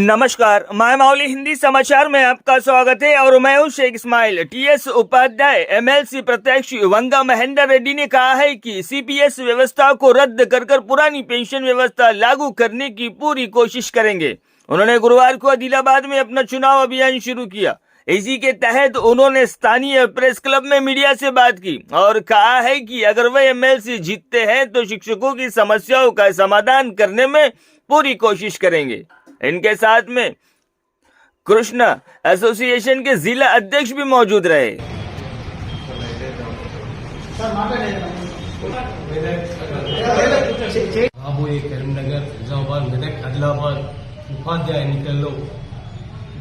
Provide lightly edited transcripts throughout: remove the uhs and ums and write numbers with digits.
नमस्कार, मैं माउली हिंदी समाचार में आपका स्वागत है और मैं हूं शेख इस्माइल। टीएस उपाध्याय एमएलसी प्रत्याशी वंगा महेंद्र रेड्डी ने कहा है कि सीपीएस व्यवस्था को रद्द कर पुरानी पेंशन व्यवस्था लागू करने की पूरी कोशिश करेंगे। उन्होंने गुरुवार को आदिलाबाद में अपना चुनाव अभियान शुरू किया। इसी के तहत उन्होंने स्थानीय प्रेस क्लब में मीडिया से बात की और कहा है कि अगर वे एमएलसी जीतते हैं तो शिक्षकों की समस्याओं का समाधान करने में पूरी कोशिश करेंगे। इनके साथ में कृष्ण एसोसिएशन के जिला अध्यक्ष भी मौजूद रहे। రాబోయే కరీంనగర్, నిజామాబాద్, మెదక్, ఆదిలాబాద్ ఉపాధ్యాయ ఎన్నికల్లో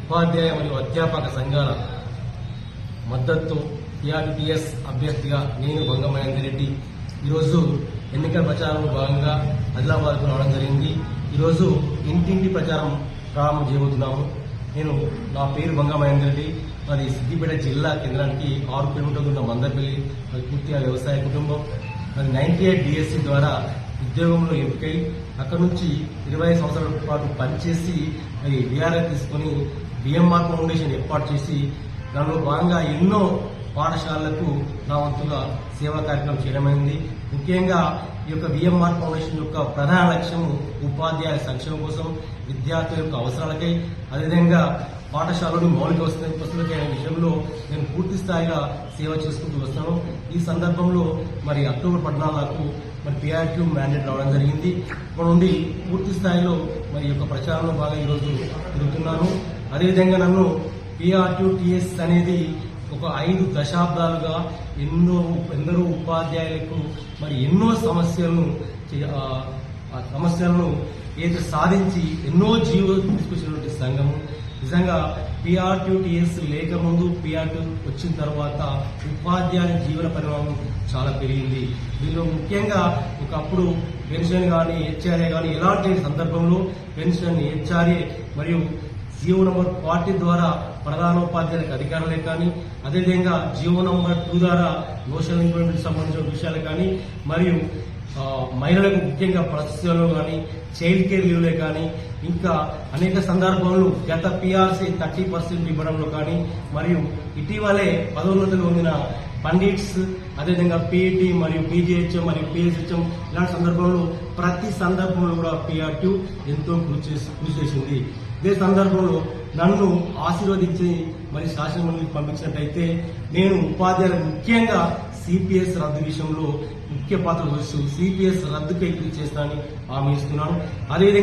ఉపాధ్యాయ మరియు అధ్యాపక సంఘాల మద్దతు టీఆర్టీఎస్ అభ్యర్థిగా నేను వంగ మహేందర్ రెడ్డి ఈరోజు ఎన్నికల ప్రచారంలో భాగంగా ఆదిలాబాద్కు రావడం జరిగింది. ఈరోజు ఇంటింటి ప్రచారం ప్రారంభం చేయబోతున్నాము. నా పేరు వంగ మహేందర్ రెడ్డి. అది సిద్దిపేట జిల్లా కేంద్రానికి 6 కిలోమీటర్లు ఉన్న మందపల్లి. అది పూర్తిగా వ్యవసాయ కుటుంబం. అది 98 డిఎస్సి ద్వారా ఉద్యోగంలో ఎంపికై అక్కడి నుంచి 20 సంవత్సరాల పాటు పనిచేసి అది విఆర్ఐ తీసుకుని బిఎంఆర్ ఫౌండేషన్ ఏర్పాటు చేసి దానిలో భాగంగా ఎన్నో పాఠశాలలకు నా వంతుగా సేవా కార్యక్రమం చేయడమైంది. ముఖ్యంగా ఈ యొక్క విఎంఆర్ ఫౌండేషన్ యొక్క ప్రధాన లక్ష్యం ఉపాధ్యాయ సంక్షేమం కోసం, విద్యార్థుల యొక్క అవసరాలకై, అదేవిధంగా పాఠశాలలోని మౌలిక వసతులకైన విషయంలో నేను పూర్తి స్థాయిగా సేవ చేసుకుంటూ వస్తాను. ఈ సందర్భంలో అక్టోబర్ 14కు పిఆర్టీ మ్యాండేట్ రావడం జరిగింది. ఇప్పటి నుండి పూర్తి స్థాయిలో ఈ యొక్క ప్రచారంలో బాగా ఈరోజు తిరుగుతున్నాను. అదేవిధంగా నన్ను పిఆర్టీఎస్ అనేది ఒక 5 దశాబ్దాలుగా ఎందరో ఉపాధ్యాయులకు ఎన్నో సమస్యలను ఏదో సాధించి ఎన్నో జీవులు తీసుకొచ్చినటువంటి సంఘము. నిజంగా పిఆర్టీఎస్ లేకముందు పిఆర్టీ వచ్చిన తర్వాత ఉపాధ్యాయుల జీవన పరిమాణం చాలా పెరిగింది. దీనిలో ముఖ్యంగా ఒకప్పుడు పెన్షన్ కానీ హెచ్ఆర్ఏ కానీ ఎలాంటి సందర్భంలో పెన్షన్ హెచ్ఆర్ఏ మరియు జియో నంబర్ 40 ద్వారా ప్రధానోపాధ్యాయులకు అధికారులే కానీ, అదేవిధంగా జియో నంబర్ 2 ద్వారా సోషల్ ఇంప్రూవ్మెంట్ సంబంధించిన విషయాలు కానీ, మరియు మహిళలకు ముఖ్యంగా ప్రస్తుతంలో కానీ చైల్డ్ కేర్ లీవ్లే కానీ, ఇంకా అనేక సందర్భాల్లో గత పిఆర్సీ 30% ఇవ్వడంలో కానీ, మరియు ఇటీవలే పదోన్నతులు పొందిన పండిట్స్, అదేవిధంగా పీఈటీ మరియు పీజీహెచ్ఎం మరియు పిఎస్హెచ్ఎం ఇలాంటి సందర్భంలో ప్రతి సందర్భంలో కూడా పిఆర్టీ ఎంతో కృషి చేసింది. ఇదే సందర్భంలో నన్ను ఆశీర్వదించి శాసనమండలికి పంపించినట్టయితే నేను ఉపాధ్యాయులు ముఖ్యంగా సిపిఎస్ రద్దు విషయంలో ముఖ్య పాత్ర వహిస్తూ సిపిఎస్ రద్దుకై కృషి చేస్తానని హామీ ఇస్తున్నాను. అదేవిధంగా